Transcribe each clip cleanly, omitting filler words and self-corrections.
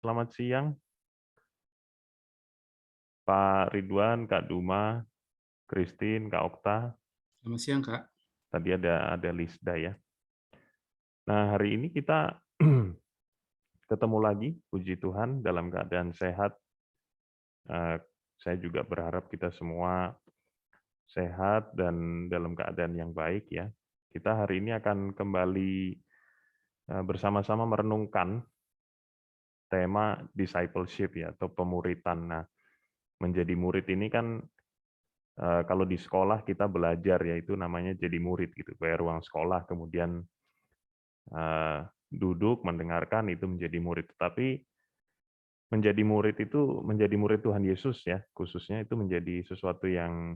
Selamat siang, Pak Ridwan, Kak Duma, Christine, Kak Okta. Selamat siang, Kak. Tadi ada Lisda ya. Nah, hari ini kita ketemu lagi, puji Tuhan, dalam keadaan sehat. Saya juga berharap kita semua sehat dan dalam keadaan yang baik ya. Kita hari ini akan kembali bersama-sama merenungkan tema discipleship ya, atau pemuritan. Nah, menjadi murid ini kan kalau di sekolah kita belajar ya itu namanya jadi murid gitu, bayar uang sekolah kemudian duduk mendengarkan itu menjadi murid. Tetapi menjadi murid itu menjadi murid Tuhan Yesus ya khususnya itu menjadi sesuatu yang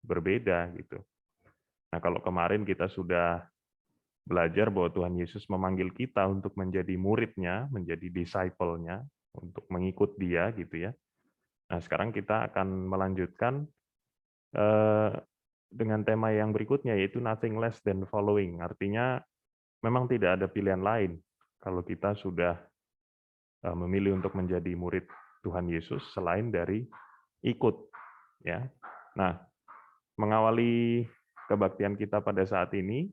berbeda gitu. Nah kalau kemarin kita sudah belajar bahwa Tuhan Yesus memanggil kita untuk menjadi muridnya, menjadi disciple-nya, untuk mengikut Dia gitu ya. Nah sekarang kita akan melanjutkan eh, dengan tema yang berikutnya yaitu nothing less than following. Artinya memang tidak ada pilihan lain kalau kita sudah memilih untuk menjadi murid Tuhan Yesus selain dari ikut ya. Nah, mengawali kebaktian kita pada saat ini,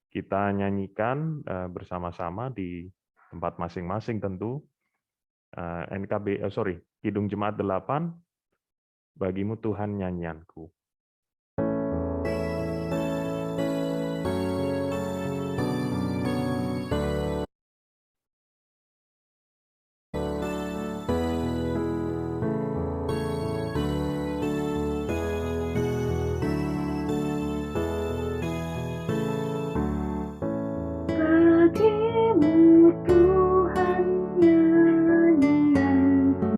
kita nyanyikan bersama-sama di tempat masing-masing tentu Kidung Jemaat 8, Bagimu Tuhan nyanyianku. Bagimu Tuhan nyanyianku,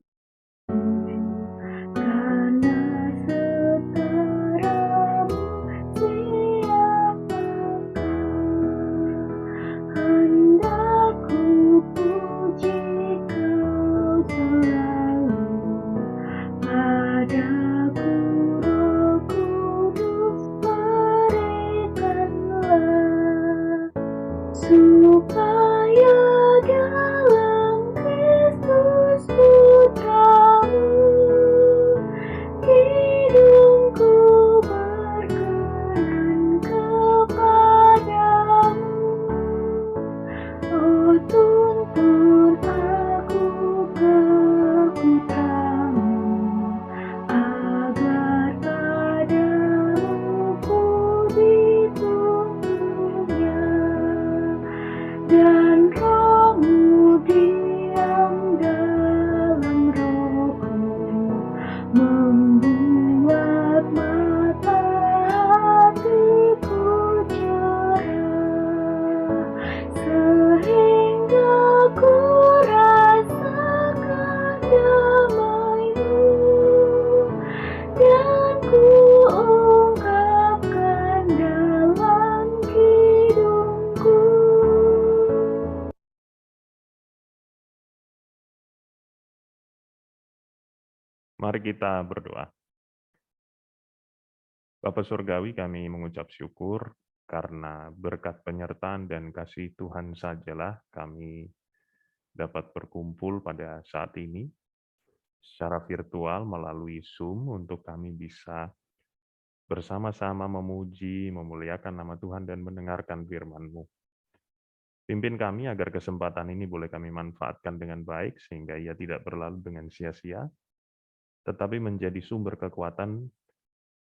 karena setaramu siapakah hendak ku puji Kau selalu. Padaku Roh Kudus berikanlah, supaya dalam Kristus Putramu hidupku berkenan kepadamu. Oh tuntun aku ke Putramu, agar padamu ku dituntunnya, dan Roh-Mu diam dalam rohku, membuat mata hatiku cerah, sehingga ku rasakan damai-Mu, dan ku ungkapkan dalam hidupku. Mari kita berdoa. Bapa Surgawi, kami mengucap syukur karena berkat penyertaan dan kasih Tuhan sajalah kami dapat berkumpul pada saat ini secara virtual melalui Zoom untuk kami bisa bersama-sama memuji, memuliakan nama Tuhan dan mendengarkan firman-Mu. Pimpin kami agar kesempatan ini boleh kami manfaatkan dengan baik sehingga ia tidak berlalu dengan sia-sia, tetapi menjadi sumber kekuatan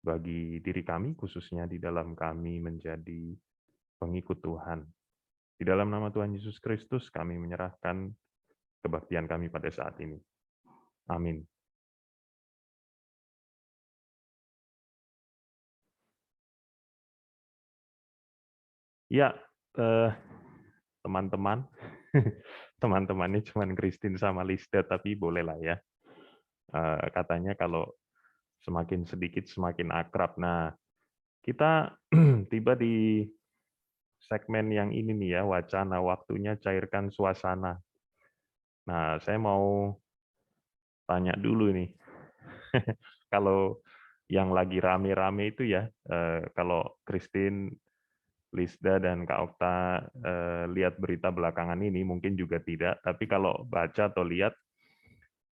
bagi diri kami, khususnya di dalam kami menjadi pengikut Tuhan. Di dalam nama Tuhan Yesus Kristus kami menyerahkan kebaktian kami pada saat ini. Amin. Ya, teman-teman, teman-temannya cuma Christine sama Lisda, tapi bolehlah ya. Katanya kalau semakin sedikit semakin akrab. Nah, kita tiba di segmen yang ini nih ya, wacana waktunya cairkan suasana. Nah, saya mau tanya dulu nih, kalau yang lagi rame-rame itu ya, kalau Christine Lisda dan Kak Okta lihat berita belakangan ini, mungkin juga tidak, tapi kalau baca atau lihat,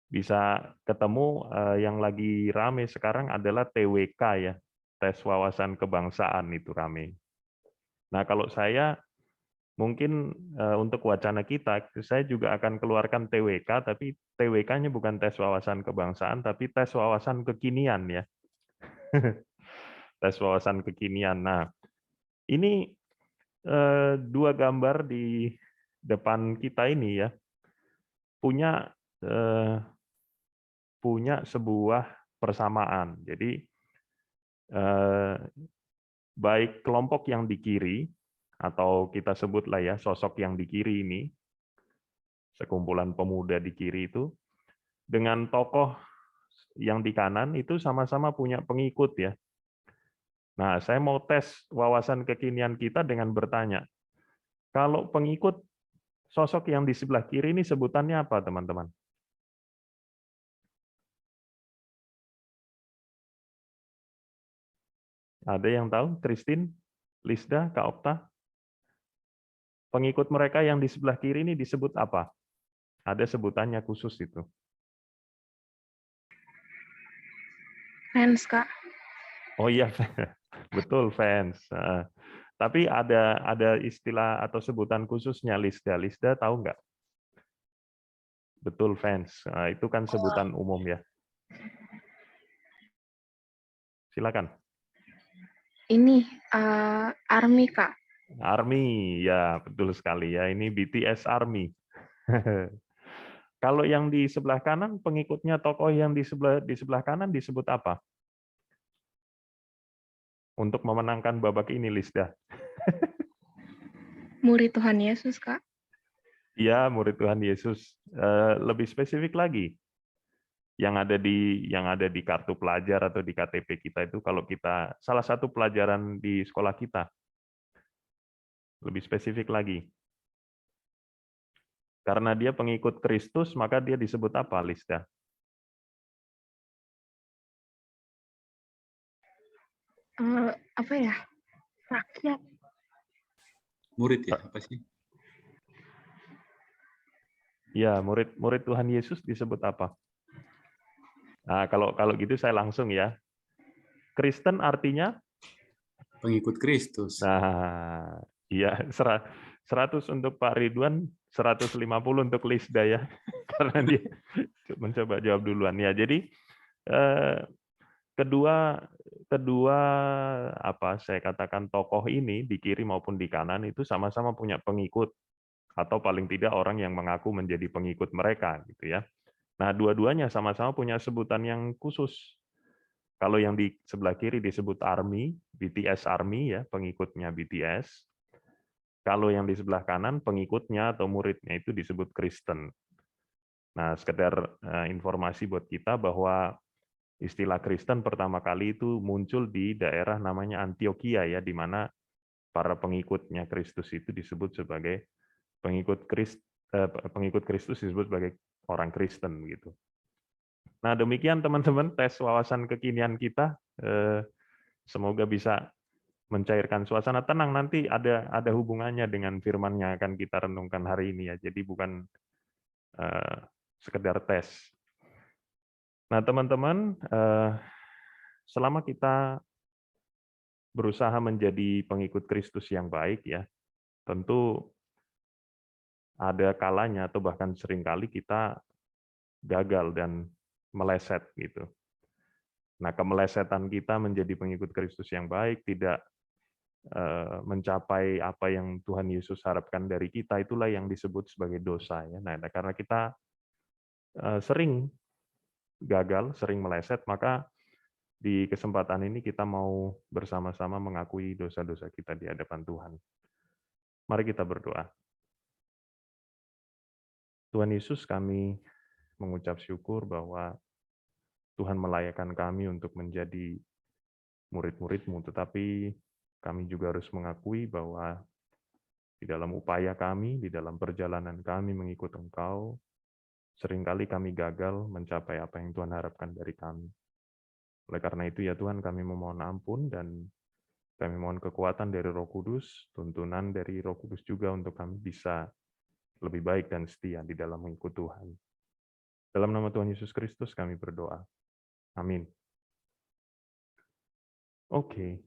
bisa ketemu yang lagi rame sekarang adalah TWK ya, tes wawasan kebangsaan itu rame. Nah kalau saya mungkin untuk wacana kita, saya juga akan keluarkan TWK, tapi TWK-nya bukan tes wawasan kebangsaan, tapi tes wawasan kekinian ya. Tes wawasan kekinian. Nah, ini dua gambar di depan kita ini ya, punya sebuah persamaan. Jadi baik kelompok yang di kiri, atau kita sebutlah ya sosok yang di kiri ini, sekumpulan pemuda di kiri itu, dengan tokoh yang di kanan itu sama-sama punya pengikut ya. Nah, saya mau tes wawasan kekinian kita dengan bertanya, kalau pengikut sosok yang di sebelah kiri ini sebutannya apa, teman-teman? Ada yang tahu? Christine, Lisda, Kak Okta? Pengikut mereka yang di sebelah kiri ini disebut apa? Ada sebutannya khusus itu. Fans, Kak. Oh iya, betul fans. Tapi ada istilah atau sebutan khususnya Lisda. Lisda tahu nggak? Betul fans. Itu kan sebutan umum ya. Silakan. Ini ARMY, Kak. ARMY, ya betul sekali ya. Ini BTS ARMY. Kalau yang di sebelah kanan, pengikutnya tokoh yang di sebelah kanan disebut apa? Untuk memenangkan babak ini, Lisda. Murid Tuhan Yesus, Kak. Iya, murid Tuhan Yesus. Lebih spesifik lagi, yang ada di kartu pelajar atau di KTP kita itu, kalau kita salah satu pelajaran di sekolah kita, lebih spesifik lagi. Karena dia pengikut Kristus, maka dia disebut apa, Lisda? Apa ya? Rakyat. Murid ya, apa sih? Ya, murid Tuhan Yesus disebut apa? Nah, kalau gitu saya langsung ya. Kristen artinya? Pengikut Kristus. Nah, iya, 100 untuk Pak Ridwan, 150 untuk Lisda ya. Karena dia mencoba jawab duluan ya. Jadi kedua apa saya katakan tokoh ini di kiri maupun di kanan itu sama-sama punya pengikut, atau paling tidak orang yang mengaku menjadi pengikut mereka gitu ya. Nah, dua-duanya sama-sama punya sebutan yang khusus. Kalau yang di sebelah kiri disebut ARMY, BTS ARMY ya, pengikutnya BTS. Kalau yang di sebelah kanan pengikutnya atau muridnya itu disebut Kristen. Nah, sekedar informasi buat kita bahwa istilah Kristen pertama kali itu muncul di daerah namanya Antioquia ya, di mana para pengikutnya Kristus itu disebut sebagai pengikut Kristus disebut sebagai orang Kristen gitu. Nah, demikian teman-teman tes wawasan kekinian kita. Semoga bisa mencairkan suasana. Tenang, nanti ada hubungannya dengan firman yang akan kita renungkan hari ini ya. Jadi bukan sekedar tes. Nah, teman-teman, selama kita berusaha menjadi pengikut Kristus yang baik ya, tentu ada kalanya atau bahkan seringkali kita gagal dan meleset gitu. Nah, kemelesetan kita menjadi pengikut Kristus yang baik, tidak mencapai apa yang Tuhan Yesus harapkan dari kita, itulah yang disebut sebagai dosa ya. Nah, karena kita sering gagal, sering meleset, maka di kesempatan ini kita mau bersama-sama mengakui dosa-dosa kita di hadapan Tuhan. Mari kita berdoa. Tuhan Yesus, kami mengucap syukur bahwa Tuhan melayakkan kami untuk menjadi murid-murid-Mu, tetapi kami juga harus mengakui bahwa di dalam upaya kami, di dalam perjalanan kami mengikut Engkau, seringkali kami gagal mencapai apa yang Tuhan harapkan dari kami. Oleh karena itu ya Tuhan, kami memohon ampun dan Kami mohon kekuatan dari Roh Kudus, tuntunan dari Roh Kudus juga untuk kami bisa lebih baik dan setia di dalam mengikut Tuhan. Dalam nama Tuhan Yesus Kristus kami berdoa. Amin. Oke.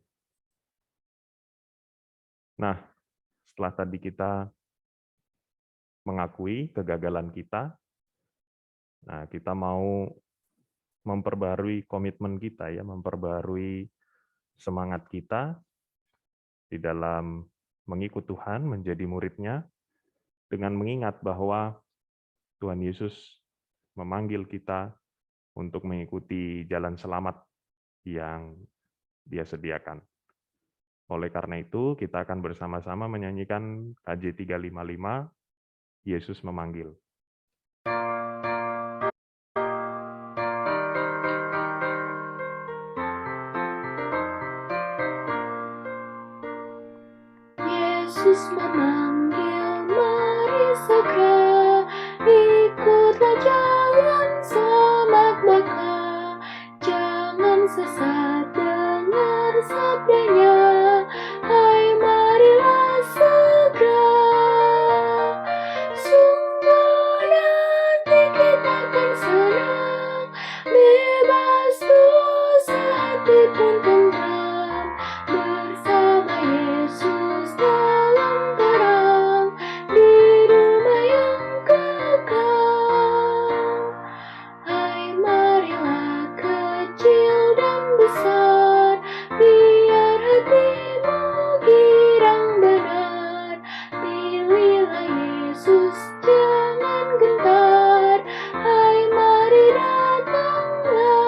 Nah, setelah tadi kita mengakui kegagalan kita, nah kita mau memperbarui komitmen kita ya, memperbarui semangat kita di dalam mengikut Tuhan, menjadi murid-Nya, dengan mengingat bahwa Tuhan Yesus memanggil kita untuk mengikuti jalan selamat yang Dia sediakan. Oleh karena itu, kita akan bersama-sama menyanyikan KJ 355, Yesus memanggil. Yesus memanggil, mari segera ikutlah jalan selamat maka jangan sesat dengar sabdanya, hai marilah segera. Sungguh nanti kita akan senang, bebas dosa hati pun tentram, bersama Yesus dalam terang, di rumah yang kekal. Hai marilah kecil dan besar, biar hatimu girang benar, pilihlah Yesus jangan gentar, hai mari datanglah.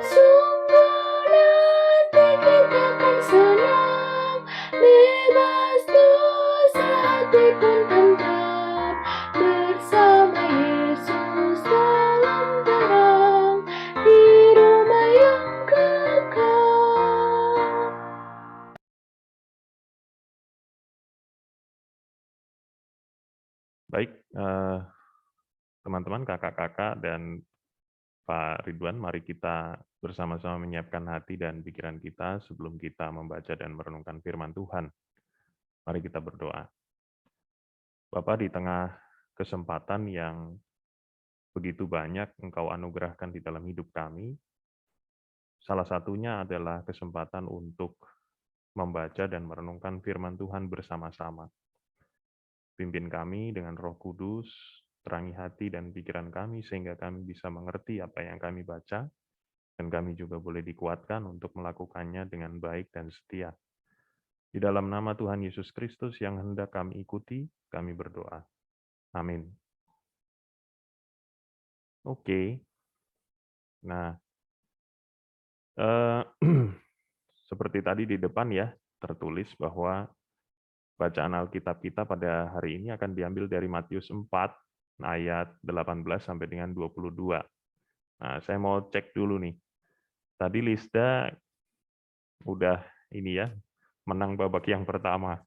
Sungguh nanti kita akan senang, bebas dosa hati pun tentram, bersama Yesus dalam terang, di rumah yang kekal. Baik, teman-teman, kakak-kakak, dan Pak Ridwan, mari kita bersama-sama menyiapkan hati dan pikiran kita sebelum kita membaca dan merenungkan firman Tuhan. Mari kita berdoa. Bapa, di tengah kesempatan yang begitu banyak Engkau anugerahkan di dalam hidup kami, salah satunya adalah kesempatan untuk membaca dan merenungkan firman Tuhan bersama-sama. Pimpin kami dengan Roh Kudus, terangi hati dan pikiran kami sehingga kami bisa mengerti apa yang kami baca, dan kami juga boleh dikuatkan untuk melakukannya dengan baik dan setia. Di dalam nama Tuhan Yesus Kristus yang hendak kami ikuti, kami berdoa. Amin. Oke. Nah, seperti tadi di depan ya, tertulis bahwa bacaan Alkitab kita pada hari ini akan diambil dari Matius 4, ayat 18 sampai dengan 22. Nah, saya mau cek dulu nih. Tadi Lisda udah ini ya, menang babak yang pertama.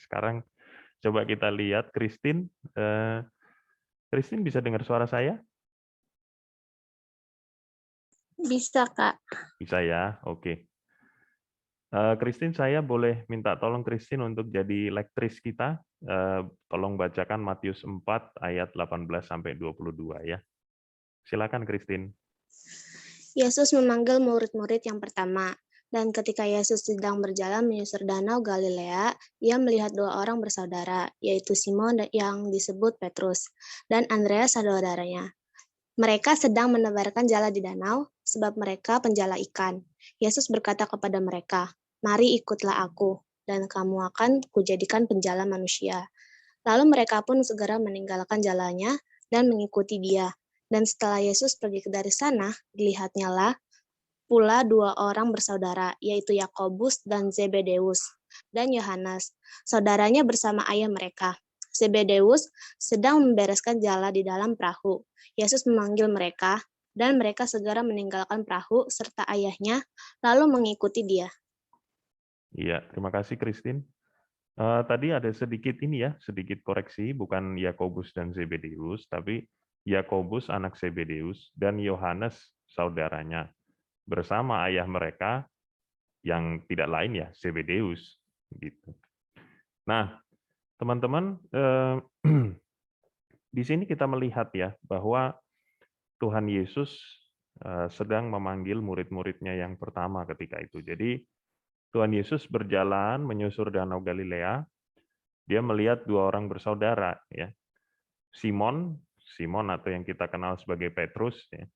Sekarang coba kita lihat Christine. Christine bisa dengar suara saya? Bisa, Kak. Bisa ya, oke. Christine, saya boleh minta tolong Christine untuk jadi lektris kita. Tolong bacakan Matius 4 ayat 18 sampai 22 ya. Silakan Christine. Yesus memanggil murid-murid yang pertama. Dan ketika Yesus sedang berjalan menyusur danau Galilea, ia melihat dua orang bersaudara, yaitu Simon yang disebut Petrus, dan Andreas saudaranya. Mereka sedang menebarkan jala di danau, sebab mereka penjala ikan. Yesus berkata kepada mereka, "Mari ikutlah aku, dan kamu akan kujadikan penjala manusia." Lalu mereka pun segera meninggalkan jalannya dan mengikuti Dia. Dan setelah Yesus pergi dari sana, dilihatnya lah pula dua orang bersaudara, yaitu Yakobus dan Zebedeus, dan Yohanes, saudaranya bersama ayah mereka. Zebedeus sedang membereskan jala di dalam perahu. Yesus memanggil mereka, dan mereka segera meninggalkan perahu serta ayahnya, lalu mengikuti Dia. Iya, terima kasih Christine. Tadi ada sedikit ini ya, sedikit koreksi, bukan Yakobus dan Zebedeus, tapi Yakobus anak Zebedeus dan Yohanes saudaranya bersama ayah mereka yang tidak lain ya Zebedeus gitu. Nah, teman-teman, di sini kita melihat ya bahwa Tuhan Yesus sedang memanggil murid-muridnya yang pertama ketika itu. Jadi Tuhan Yesus berjalan menyusur Danau Galilea, dia melihat dua orang bersaudara ya. Simon atau yang kita kenal sebagai Petrus ya,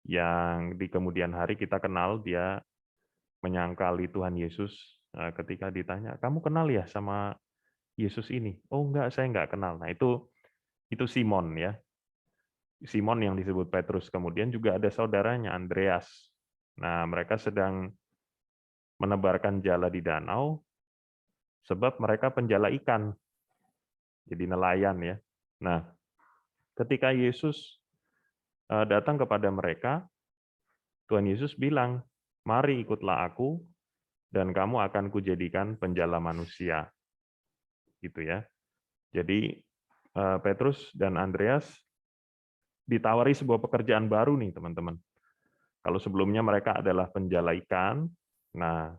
yang di kemudian hari kita kenal dia menyangkali Tuhan Yesus ketika ditanya, "Kamu kenal ya sama Yesus ini?" "Oh enggak, saya enggak kenal." Nah, itu Simon ya. Simon yang disebut Petrus. Kemudian juga ada saudaranya Andreas. Nah, mereka sedang menebarkan jala di danau sebab mereka penjala ikan. Jadi nelayan ya. Nah, ketika Yesus datang kepada mereka, Tuhan Yesus bilang, "Mari ikutlah aku dan kamu akan kujadikan penjala manusia." Gitu ya. Jadi Petrus dan Andreas ditawari sebuah pekerjaan baru nih, teman-teman. Kalau sebelumnya mereka adalah penjala ikan, nah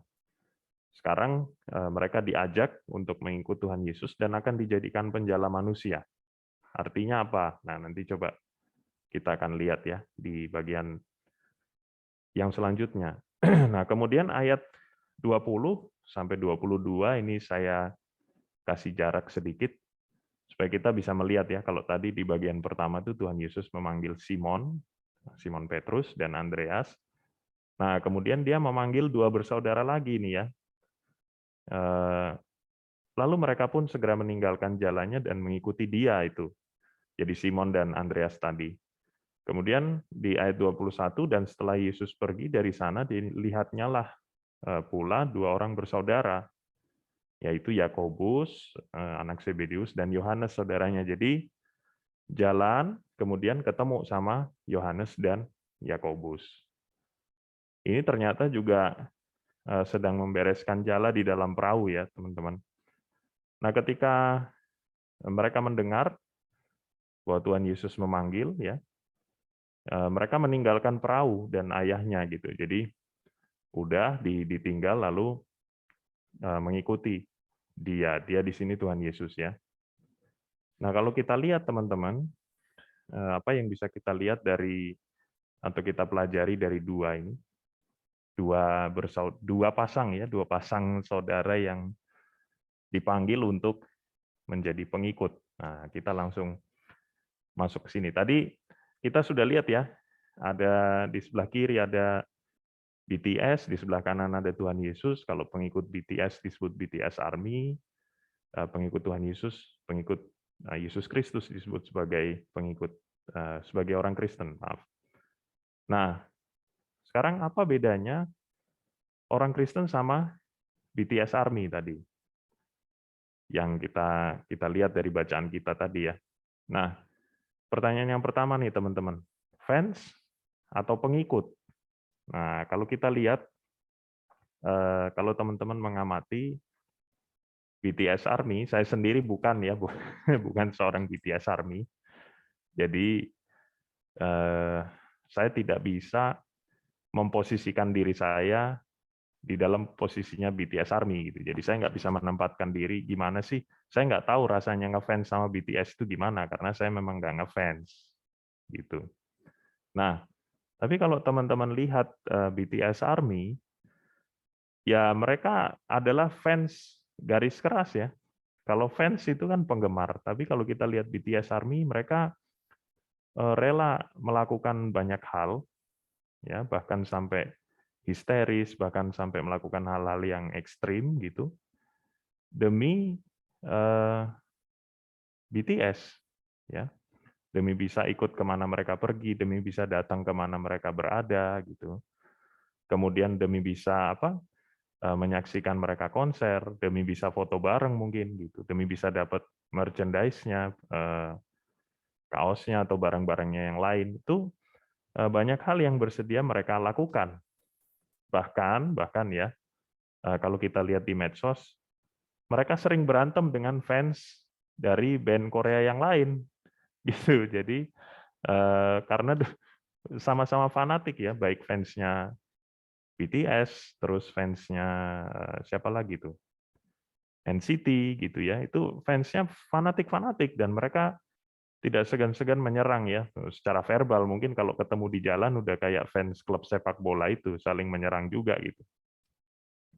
sekarang mereka diajak untuk mengikut Tuhan Yesus dan akan dijadikan penjala manusia. Artinya apa? Nah, nanti coba kita akan lihat ya di bagian yang selanjutnya. Nah, kemudian ayat 20 sampai 22 ini saya kasih jarak sedikit supaya kita bisa melihat ya, kalau tadi di bagian pertama itu Tuhan Yesus memanggil Simon Petrus dan Andreas. Nah, kemudian dia memanggil dua bersaudara lagi nih ya. Lalu mereka pun segera meninggalkan jalannya dan mengikuti dia itu. Jadi Simon dan Andreas tadi. Kemudian di ayat 21, dan setelah Yesus pergi dari sana, dilihatnya lah pula dua orang bersaudara, yaitu Yakobus, anak Zebedeus, dan Yohanes, saudaranya. Jadi jalan, kemudian ketemu sama Yohanes dan Yakobus. Ini ternyata juga sedang membereskan jala di dalam perahu ya, teman-teman. Nah, ketika mereka mendengar bahwa Tuhan Yesus memanggil, ya, mereka meninggalkan perahu dan ayahnya gitu. Jadi udah ditinggal lalu mengikuti dia di sini Tuhan Yesus ya. Nah, kalau kita lihat teman-teman, apa yang bisa kita lihat dari atau kita pelajari dari dua ini, dua pasang saudara yang dipanggil untuk menjadi pengikut. Nah, kita langsung masuk ke sini. Tadi kita sudah lihat ya, ada di sebelah kiri ada BTS, di sebelah kanan ada Tuhan Yesus. Kalau pengikut BTS disebut BTS Army, pengikut Tuhan Yesus, pengikut Yesus Kristus disebut sebagai pengikut, sebagai orang Kristen. Maaf. Nah, sekarang apa bedanya orang Kristen sama BTS Army tadi? Yang kita lihat dari bacaan kita tadi ya. Nah, pertanyaan yang pertama nih teman-teman, fans atau pengikut? Nah, kalau kita lihat, kalau teman-teman mengamati BTS Army, saya sendiri bukan ya, bukan seorang BTS Army. Jadi saya tidak bisa memposisikan diri saya di dalam posisinya BTS Army gitu. Jadi saya nggak bisa menempatkan diri gimana sih. Saya nggak tahu rasanya ngefans sama BTS itu gimana karena saya memang nggak ngefans gitu. Nah, tapi kalau teman-teman lihat BTS Army, ya mereka adalah fans garis keras ya. Kalau fans itu kan penggemar, tapi kalau kita lihat BTS Army, mereka rela melakukan banyak hal, ya bahkan sampai histeris, bahkan sampai melakukan hal-hal yang ekstrim gitu, demi BTS, ya, demi bisa ikut kemana mereka pergi, demi bisa datang kemana mereka berada gitu. Kemudian demi bisa menyaksikan mereka konser, demi bisa foto bareng mungkin gitu, demi bisa dapat merchandise-nya, kaosnya atau barang-barangnya yang lain, itu banyak hal yang bersedia mereka lakukan. Bahkan ya, kalau kita lihat di medsos, mereka sering berantem dengan fans dari band Korea yang lain, gitu. Jadi karena sama-sama fanatik ya, baik fansnya BTS, terus fansnya siapa lagi tuh? NCT gitu ya. Itu fansnya fanatik-fanatik dan mereka tidak segan-segan menyerang ya secara verbal. Mungkin kalau ketemu di jalan udah kayak fans klub sepak bola itu saling menyerang juga gitu.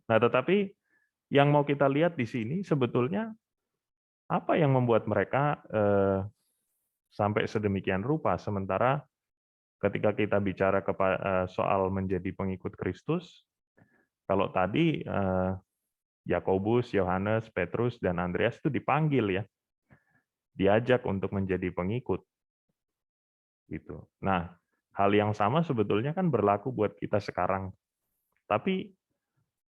Nah, tetapi yang mau kita lihat di sini sebetulnya apa yang membuat mereka sampai sedemikian rupa, sementara ketika kita bicara soal menjadi pengikut Kristus, kalau tadi Yakobus, Yohanes, Petrus, dan Andreas itu dipanggil ya, diajak untuk menjadi pengikut. Gitu. Nah, hal yang sama sebetulnya kan berlaku buat kita sekarang. Tapi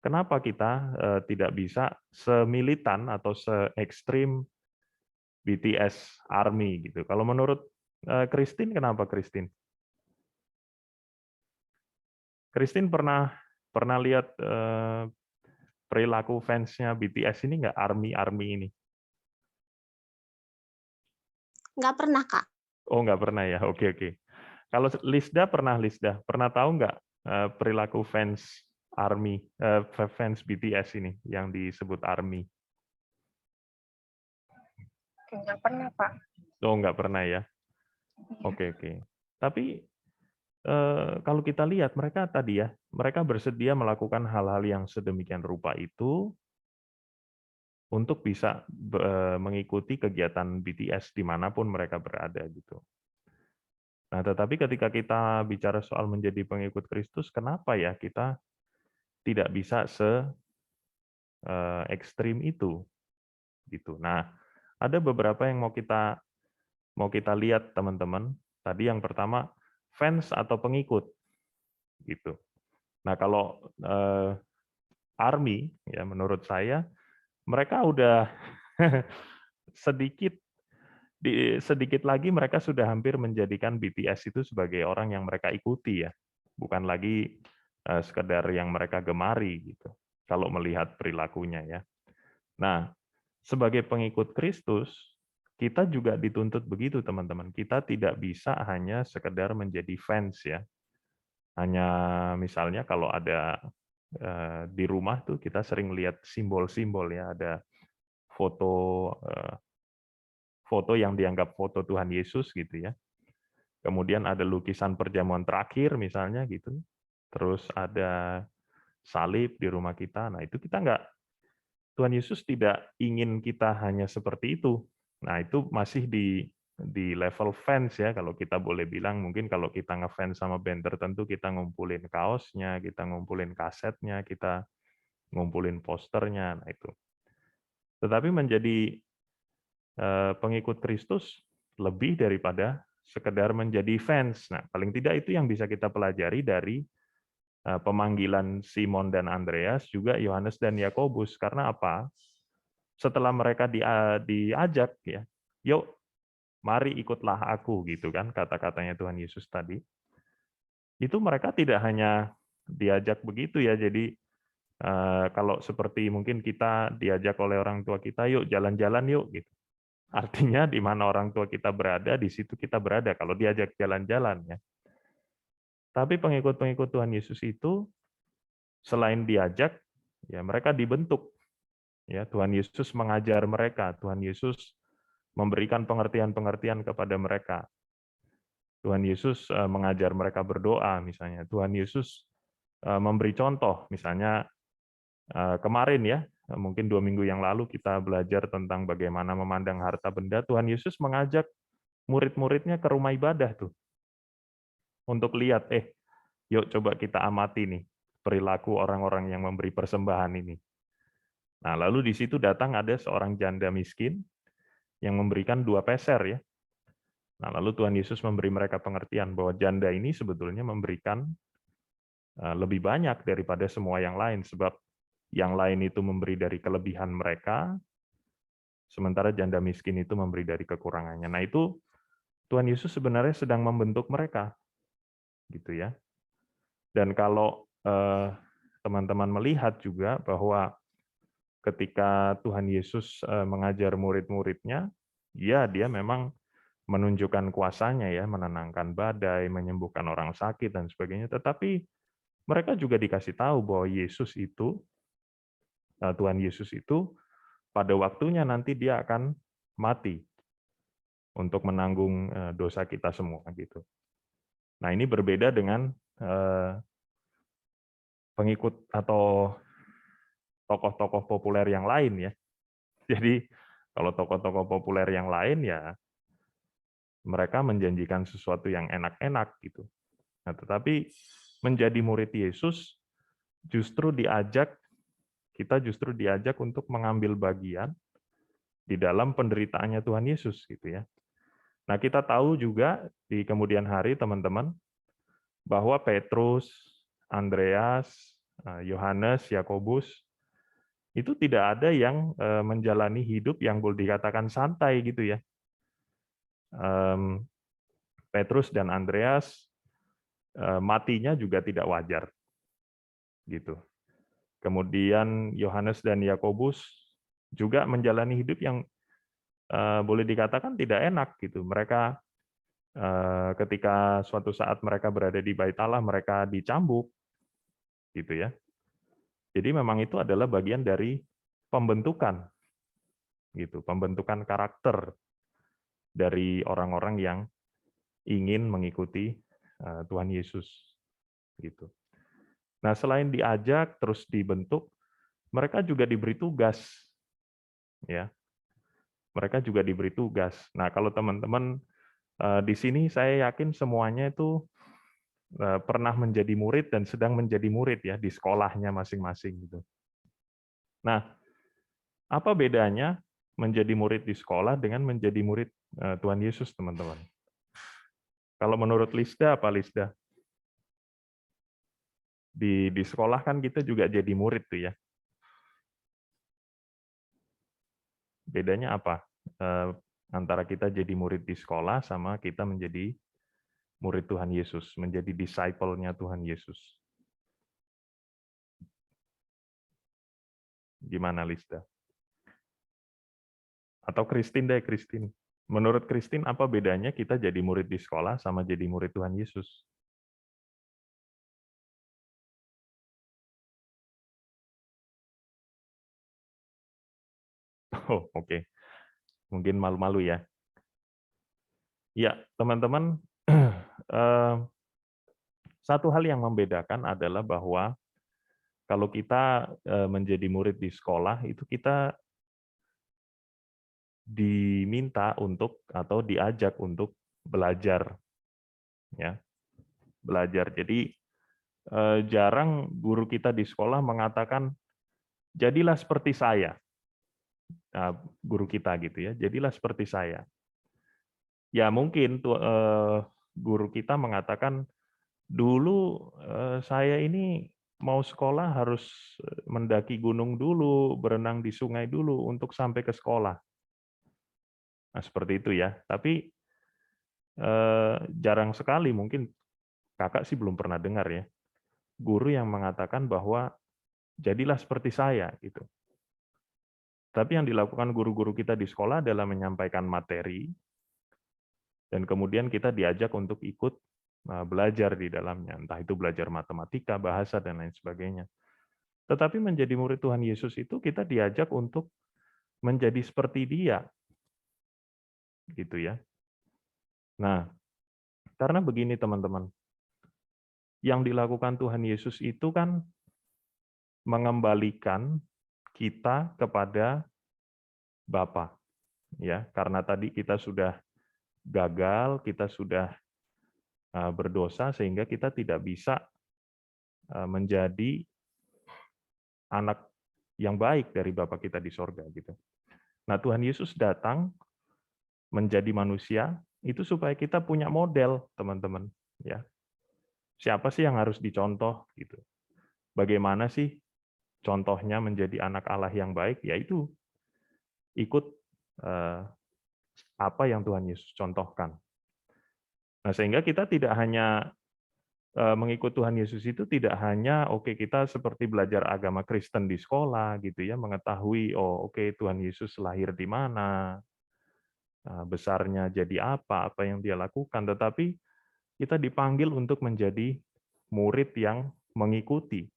kenapa kita tidak bisa semilitan atau se-ekstrim BTS Army gitu? Kalau menurut Christine, kenapa Christine? Christine pernah lihat perilaku fansnya BTS ini nggak, Army ini? Nggak pernah, Kak. Oh, nggak pernah ya. Oke. Kalau Lisda pernah tahu nggak perilaku fans Army, fans BTS ini yang disebut Army? Nggak pernah, Pak. Oh, nggak pernah ya. Oke. Tapi kalau kita lihat mereka tadi ya, mereka bersedia melakukan hal-hal yang sedemikian rupa itu untuk bisa mengikuti kegiatan BTS dimanapun mereka berada gitu. Nah, tetapi ketika kita bicara soal menjadi pengikut Kristus, kenapa ya kita tidak bisa ekstrim itu gitu. Nah, ada beberapa yang mau kita lihat teman-teman. Tadi yang pertama fans atau pengikut gitu. Nah, kalau Army ya menurut saya mereka udah sedikit lagi mereka sudah hampir menjadikan BTS itu sebagai orang yang mereka ikuti ya. Bukan lagi sekedar yang mereka gemari gitu. Kalau melihat perilakunya ya. Nah, sebagai pengikut Kristus, kita juga dituntut begitu, teman-teman. Kita tidak bisa hanya sekedar menjadi fans ya. Hanya misalnya kalau ada di rumah tuh kita sering lihat simbol-simbol ya, ada foto yang dianggap foto Tuhan Yesus gitu ya. Kemudian ada lukisan perjamuan terakhir misalnya gitu. Terus ada salib di rumah kita. Nah, itu kita nggak, Tuhan Yesus tidak ingin kita hanya seperti itu. Nah, itu masih di level fans ya, kalau kita boleh bilang. Mungkin kalau kita ngefans sama band tertentu, kita ngumpulin kaosnya, kita ngumpulin kasetnya, kita ngumpulin posternya. Nah, itu. Tetapi menjadi pengikut Kristus lebih daripada sekedar menjadi fans. Nah, paling tidak itu yang bisa kita pelajari dari pemanggilan Simon dan Andreas, juga Yohanes dan Yakobus. Karena apa? Setelah mereka diajak ya, yuk mari ikutlah aku gitu kan, kata-katanya Tuhan Yesus tadi. Itu mereka tidak hanya diajak begitu ya, jadi kalau seperti mungkin kita diajak oleh orang tua kita, yuk jalan-jalan yuk gitu. Artinya di mana orang tua kita berada, di situ kita berada kalau diajak jalan-jalan ya. Tapi pengikut-pengikut Tuhan Yesus itu selain diajak, ya mereka dibentuk. Ya, Tuhan Yesus mengajar mereka, Tuhan Yesus memberikan pengertian-pengertian kepada mereka. Tuhan Yesus mengajar mereka berdoa misalnya. Tuhan Yesus memberi contoh, misalnya kemarin ya, mungkin 2 minggu yang lalu kita belajar tentang bagaimana memandang harta benda. Tuhan Yesus mengajak murid-muridnya ke rumah ibadah tuh. Untuk lihat, yuk coba kita amati nih perilaku orang-orang yang memberi persembahan ini. Nah, lalu di situ datang ada seorang janda miskin yang memberikan 2 peser ya. Nah, lalu Tuhan Yesus memberi mereka pengertian bahwa janda ini sebetulnya memberikan lebih banyak daripada semua yang lain, sebab yang lain itu memberi dari kelebihan mereka, sementara janda miskin itu memberi dari kekurangannya. Nah, itu Tuhan Yesus sebenarnya sedang membentuk mereka, gitu ya. Dan kalau teman-teman melihat juga bahwa ketika Tuhan Yesus mengajar murid-muridnya, ya dia memang menunjukkan kuasanya ya, menenangkan badai, menyembuhkan orang sakit dan sebagainya. Tetapi mereka juga dikasih tahu bahwa Tuhan Yesus itu pada waktunya nanti dia akan mati untuk menanggung dosa kita semua gitu. Nah, ini berbeda dengan pengikut atau tokoh-tokoh populer yang lain ya. Jadi kalau tokoh-tokoh populer yang lain ya mereka menjanjikan sesuatu yang enak-enak gitu. Nah, tetapi menjadi murid Yesus kita justru diajak untuk mengambil bagian di dalam penderitaannya Tuhan Yesus gitu ya. Nah, kita tahu juga di kemudian hari teman-teman bahwa Petrus, Andreas, Yohanes, Yakobus itu tidak ada yang menjalani hidup yang boleh dikatakan santai gitu ya. Petrus dan Andreas matinya juga tidak wajar gitu. Kemudian Yohanes dan Yakobus juga menjalani hidup yang boleh dikatakan tidak enak gitu. Mereka ketika suatu saat mereka berada di Bait Allah, mereka dicambuk gitu ya. Jadi memang itu adalah bagian dari pembentukan gitu, pembentukan karakter dari orang-orang yang ingin mengikuti Tuhan Yesus gitu. Nah, selain diajak terus dibentuk, mereka juga diberi tugas ya. Mereka juga diberi tugas. Nah, kalau teman-teman di sini saya yakin semuanya itu pernah menjadi murid dan sedang menjadi murid ya di sekolahnya masing-masing gitu. Nah, apa bedanya menjadi murid di sekolah dengan menjadi murid Tuhan Yesus, teman-teman? Kalau menurut Lisda, apa Lisda? Di sekolah kan kita juga jadi murid tuh ya. Bedanya apa? Antara kita jadi murid di sekolah sama kita menjadi murid Tuhan Yesus, menjadi disciple-nya Tuhan Yesus. Gimana Lisda? Atau Christine deh, Christine. Menurut Christine, apa bedanya kita jadi murid di sekolah sama jadi murid Tuhan Yesus? Oh, oke. Mungkin malu-malu ya. Ya, teman-teman, satu hal yang membedakan adalah bahwa kalau kita menjadi murid di sekolah, itu kita diminta untuk atau diajak untuk belajar. Ya, belajar. Jadi jarang guru kita di sekolah mengatakan, jadilah seperti saya. Nah, guru kita gitu ya, jadilah seperti saya. Ya mungkin guru kita mengatakan, dulu saya ini mau sekolah harus mendaki gunung dulu, berenang di sungai dulu untuk sampai ke sekolah. Nah, seperti itu ya. Tapi jarang sekali, mungkin kakak sih belum pernah dengar ya, guru yang mengatakan bahwa jadilah seperti saya gitu. Tapi yang dilakukan guru-guru kita di sekolah adalah menyampaikan materi, dan kemudian kita diajak untuk ikut belajar di dalamnya, entah itu belajar matematika, bahasa, dan lain sebagainya. Tetapi menjadi murid Tuhan Yesus itu kita diajak untuk menjadi seperti Dia, gitu ya. Nah, karena begini teman-teman, yang dilakukan Tuhan Yesus itu kan mengembalikan kita kepada Bapa, ya. Karena tadi kita sudah gagal, kita sudah berdosa sehingga kita tidak bisa menjadi anak yang baik dari Bapa kita di sorga gitu. Nah, Tuhan Yesus datang menjadi manusia itu supaya kita punya model, teman-teman, ya. Siapa sih yang harus dicontoh gitu? Bagaimana sih contohnya menjadi anak Allah yang baik? Yaitu ikut apa yang Tuhan Yesus contohkan. Nah, sehingga kita tidak hanya mengikut Tuhan Yesus itu tidak hanya kita seperti belajar agama Kristen di sekolah gitu ya, mengetahui Tuhan Yesus lahir di mana, besarnya jadi apa yang dia lakukan, tetapi kita dipanggil untuk menjadi murid yang mengikuti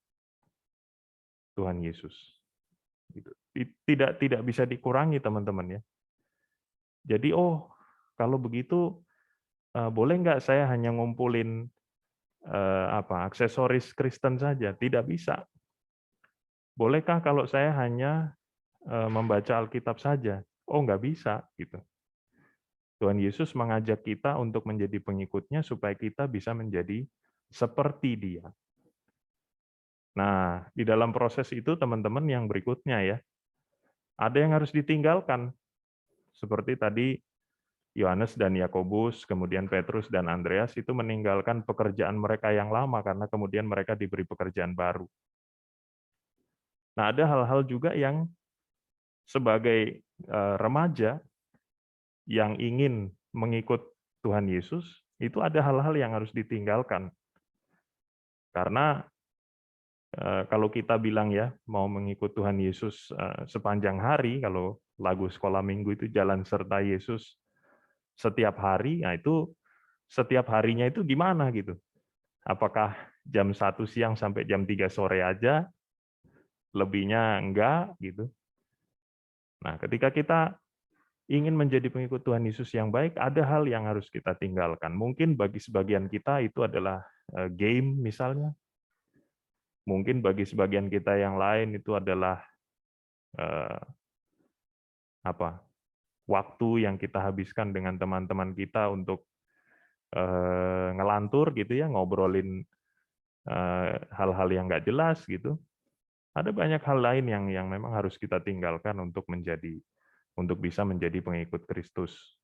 Tuhan Yesus. Gitu. Tidak bisa dikurangi, teman-teman ya. Jadi, kalau begitu boleh nggak saya hanya ngumpulin aksesoris Kristen saja? Tidak bisa. Bolehkah kalau saya hanya membaca Alkitab saja? Nggak bisa, gitu. Tuhan Yesus mengajak kita untuk menjadi pengikutnya supaya kita bisa menjadi seperti Dia. Nah, di dalam proses itu teman-teman yang berikutnya ya, ada yang harus ditinggalkan. Seperti tadi Yohanes dan Yakobus, kemudian Petrus dan Andreas itu meninggalkan pekerjaan mereka yang lama karena kemudian mereka diberi pekerjaan baru. Nah, ada hal-hal juga yang sebagai remaja yang ingin mengikut Tuhan Yesus, itu ada hal-hal yang harus ditinggalkan. Karena kalau kita bilang ya, mau mengikut Tuhan Yesus sepanjang hari, kalau lagu sekolah minggu itu jalan serta Yesus setiap hari, nah itu setiap harinya itu gimana gitu? Apakah jam 1 siang sampai jam 3 sore aja, lebihnya enggak gitu? Nah, ketika kita ingin menjadi pengikut Tuhan Yesus yang baik, ada hal yang harus kita tinggalkan. Mungkin bagi sebagian kita itu adalah game misalnya. Mungkin bagi sebagian kita yang lain itu adalah waktu yang kita habiskan dengan teman-teman kita untuk ngelantur gitu ya, ngobrolin hal-hal yang nggak jelas gitu. Ada banyak hal lain yang memang harus kita tinggalkan untuk bisa menjadi pengikut Kristus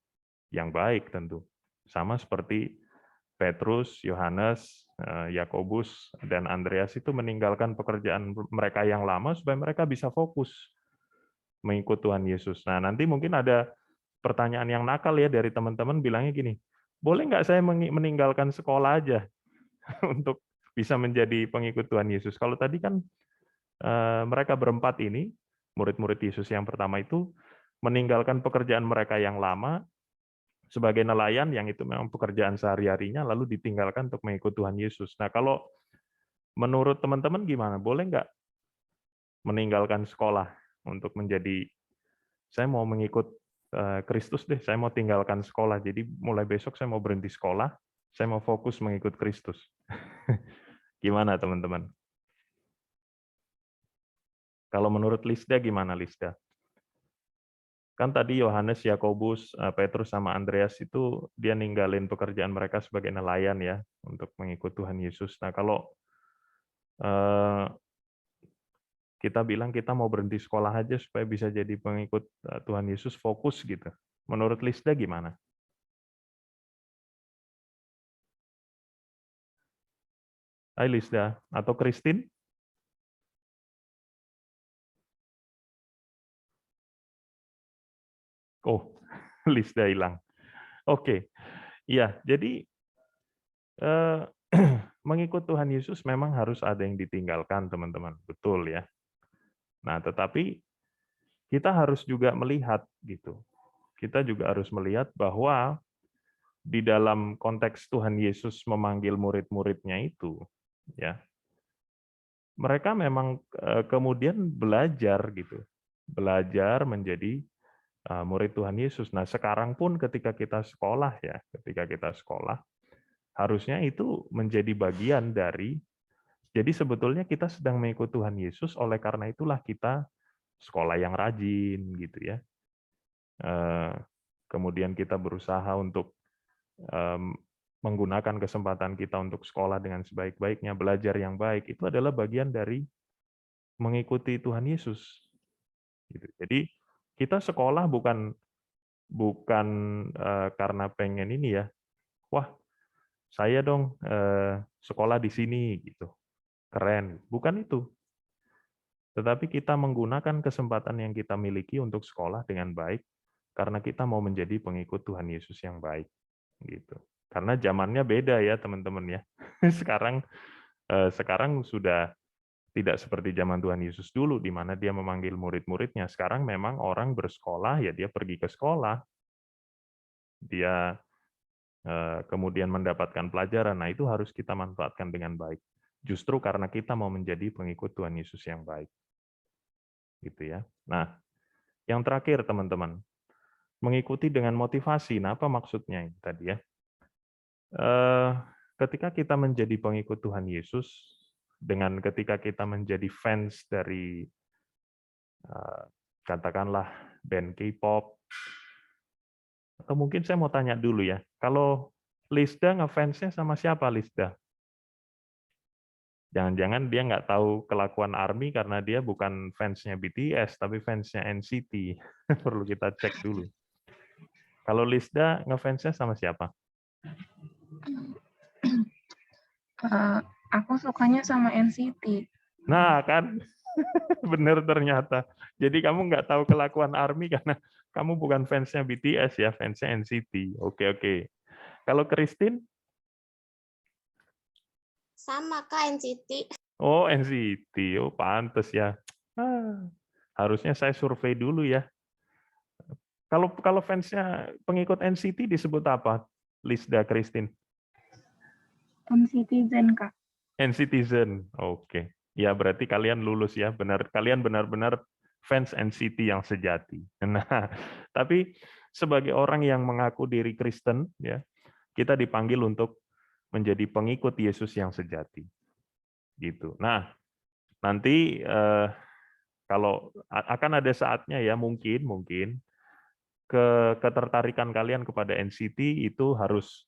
yang baik tentu. Sama seperti Petrus, Yohanes, Yakobus, dan Andreas itu meninggalkan pekerjaan mereka yang lama supaya mereka bisa fokus mengikut Tuhan Yesus. Nah, nanti mungkin ada pertanyaan yang nakal ya dari teman-teman bilangnya gini, boleh nggak saya meninggalkan sekolah aja untuk bisa menjadi pengikut Tuhan Yesus? Kalau tadi kan mereka berempat ini, murid-murid Yesus yang pertama itu, meninggalkan pekerjaan mereka yang lama sebagai nelayan, yang itu memang pekerjaan sehari-harinya, lalu ditinggalkan untuk mengikut Tuhan Yesus. Nah, kalau menurut teman-teman gimana? Boleh nggak meninggalkan sekolah untuk saya mau mengikut Kristus deh, saya mau tinggalkan sekolah, jadi mulai besok saya mau berhenti sekolah, saya mau fokus mengikut Kristus. Gimana teman-teman? Kalau menurut Lisda gimana Lisda? Kan tadi Yohanes, Yakobus, Petrus sama Andreas itu dia ninggalin pekerjaan mereka sebagai nelayan ya untuk mengikut Tuhan Yesus. Nah, kalau kita bilang kita mau berhenti sekolah aja supaya bisa jadi pengikut Tuhan Yesus, fokus gitu. Menurut Lisda gimana? Hai Lisda atau Christine? Oh, Lisda hilang. Oke, iya. Jadi mengikut Tuhan Yesus memang harus ada yang ditinggalkan, teman-teman. Betul ya. Nah, tetapi kita harus juga melihat gitu. Kita juga harus melihat bahwa di dalam konteks Tuhan Yesus memanggil murid-muridnya itu, ya, mereka memang kemudian belajar gitu, belajar menjadi murid Tuhan Yesus. Nah, sekarang pun ketika kita sekolah ya, harusnya itu menjadi bagian dari, jadi sebetulnya kita sedang mengikut Tuhan Yesus, oleh karena itulah kita sekolah yang rajin gitu ya. Kemudian kita berusaha untuk menggunakan kesempatan kita untuk sekolah dengan sebaik-baiknya, belajar yang baik, itu adalah bagian dari mengikuti Tuhan Yesus. Gitu. Jadi kita sekolah bukan karena pengen ini ya, wah saya dong sekolah di sini gitu, keren. Bukan itu. Tetapi kita menggunakan kesempatan yang kita miliki untuk sekolah dengan baik, karena kita mau menjadi pengikut Tuhan Yesus yang baik. Gitu. Karena zamannya beda ya teman-teman ya. Sekarang sudah tidak seperti zaman Tuhan Yesus dulu, di mana dia memanggil murid-muridnya. Sekarang memang orang bersekolah, ya dia pergi ke sekolah, dia kemudian mendapatkan pelajaran. Nah, itu harus kita manfaatkan dengan baik. justru karena kita mau menjadi pengikut Tuhan Yesus yang baik. Gitu ya. Nah, yang terakhir teman-teman, mengikuti dengan motivasi. Nah, apa maksudnya ini tadi ya? Ketika kita menjadi pengikut Tuhan Yesus, dengan ketika kita menjadi fans dari katakanlah band K-pop, atau mungkin saya mau tanya dulu ya, kalau Lisda ngefansnya sama siapa Lisda? Jangan-jangan dia nggak tahu kelakuan ARMY karena dia bukan fansnya BTS, tapi fansnya NCT. Perlu kita cek dulu. Kalau Lisda ngefansnya sama siapa? Aku sukanya sama NCT. Nah, kan benar ternyata. Jadi kamu nggak tahu kelakuan ARMY karena kamu bukan fansnya BTS ya, fansnya NCT. Oke. Kalau Christine? Sama Kak NCT. Oh, NCT. Oh, pantes ya. Harusnya saya survei dulu ya. Kalau fansnya pengikut NCT disebut apa? Lisda Christine? NCTzen, Kak. NCTzen. Oke. Ya, berarti kalian lulus ya. Kalian benar-benar fans NCT yang sejati. Nah, tapi sebagai orang yang mengaku diri Kristen ya, kita dipanggil untuk menjadi pengikut Yesus yang sejati. Gitu. Nah, nanti kalau akan ada saatnya ya mungkin ketertarikan kalian kepada NCT itu harus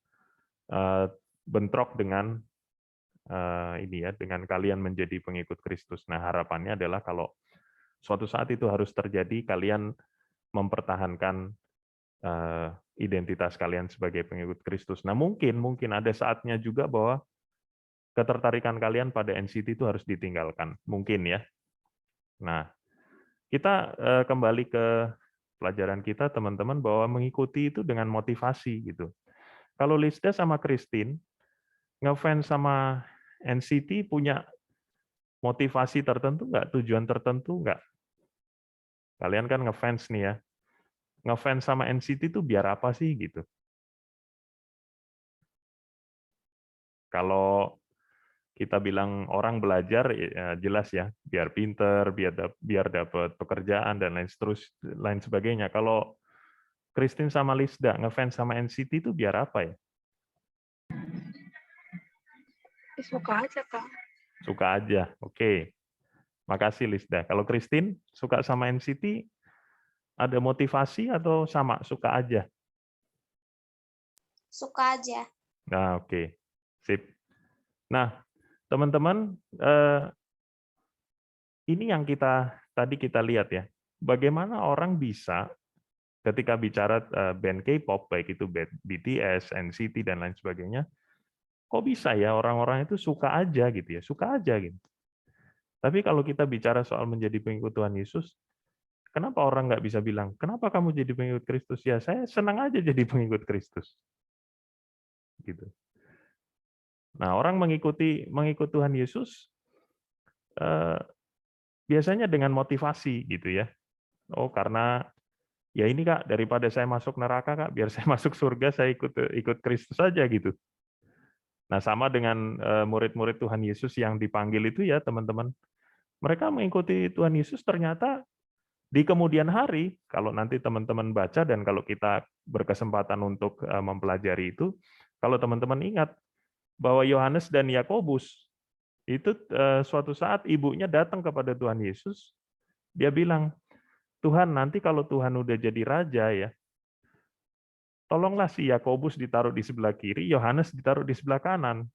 bentrok dengan ini ya, dengan kalian menjadi pengikut Kristus. Nah, harapannya adalah kalau suatu saat itu harus terjadi, kalian mempertahankan identitas kalian sebagai pengikut Kristus. Nah, mungkin ada saatnya juga bahwa ketertarikan kalian pada NCT itu harus ditinggalkan. Mungkin ya. Nah, kita kembali ke pelajaran kita, teman-teman, bahwa mengikuti itu dengan motivasi gitu. Kalau Lisda sama Christine ngefans sama NCT punya motivasi tertentu nggak? Tujuan tertentu nggak? Kalian kan ngefans nih ya. Ngefans sama NCT itu biar apa sih gitu? Kalau kita bilang orang belajar, ya jelas ya, biar pinter, biar dapat pekerjaan dan lain sebagainya. Kalau Christine sama Lisda ngefans sama NCT itu biar apa ya? Suka aja, Kak. Suka aja. Oke. Makasih Lisda. Kalau Christine suka sama NCT, ada motivasi atau sama suka aja? Suka aja. Nah, oke. Sip. Nah, teman-teman, ini yang tadi kita lihat ya. Bagaimana orang bisa ketika bicara band K-pop, baik itu BTS, NCT, dan lain sebagainya, kok bisa ya orang-orang itu suka aja gitu ya, suka aja gitu. Tapi kalau kita bicara soal menjadi pengikut Tuhan Yesus, kenapa orang nggak bisa bilang, kenapa kamu jadi pengikut Kristus? Ya saya senang aja jadi pengikut Kristus. Gitu. Nah, orang mengikut Tuhan Yesus biasanya dengan motivasi gitu ya. Oh, karena ya ini Kak, daripada saya masuk neraka Kak, biar saya masuk surga, saya ikut Kristus saja gitu. Nah, sama dengan murid-murid Tuhan Yesus yang dipanggil itu ya, teman-teman. Mereka mengikuti Tuhan Yesus ternyata di kemudian hari, kalau nanti teman-teman baca dan kalau kita berkesempatan untuk mempelajari itu, kalau teman-teman ingat bahwa Yohanes dan Yakobus itu suatu saat ibunya datang kepada Tuhan Yesus, dia bilang, Tuhan nanti kalau Tuhan udah jadi raja ya, tolonglah si Yakobus ditaruh di sebelah kiri, Yohanes ditaruh di sebelah kanan.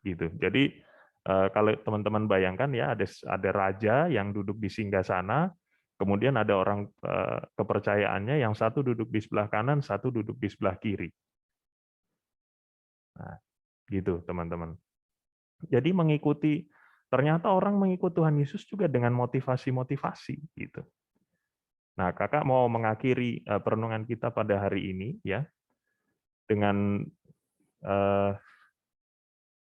Gitu. Jadi kalau teman-teman bayangkan ya ada raja yang duduk di singgasana, kemudian ada orang kepercayaannya yang satu duduk di sebelah kanan, satu duduk di sebelah kiri. Nah, gitu teman-teman. Jadi ternyata orang mengikuti Tuhan Yesus juga dengan motivasi-motivasi gitu. Nah, Kakak mau mengakhiri perenungan kita pada hari ini ya dengan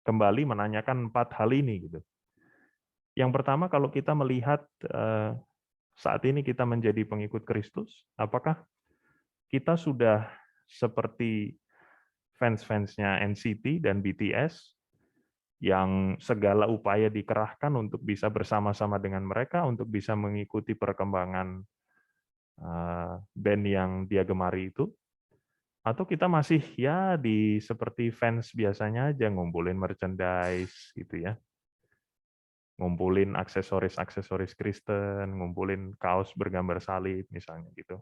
kembali menanyakan 4 hal ini gitu. Yang pertama, kalau kita melihat saat ini kita menjadi pengikut Kristus, apakah kita sudah seperti fans-fansnya NCT dan BTS yang segala upaya dikerahkan untuk bisa bersama-sama dengan mereka, untuk bisa mengikuti perkembangan band yang dia gemari itu, atau kita masih ya di seperti fans biasanya aja, ngumpulin merchandise gitu ya, ngumpulin aksesoris-aksesoris Kristen, ngumpulin kaos bergambar salib misalnya gitu.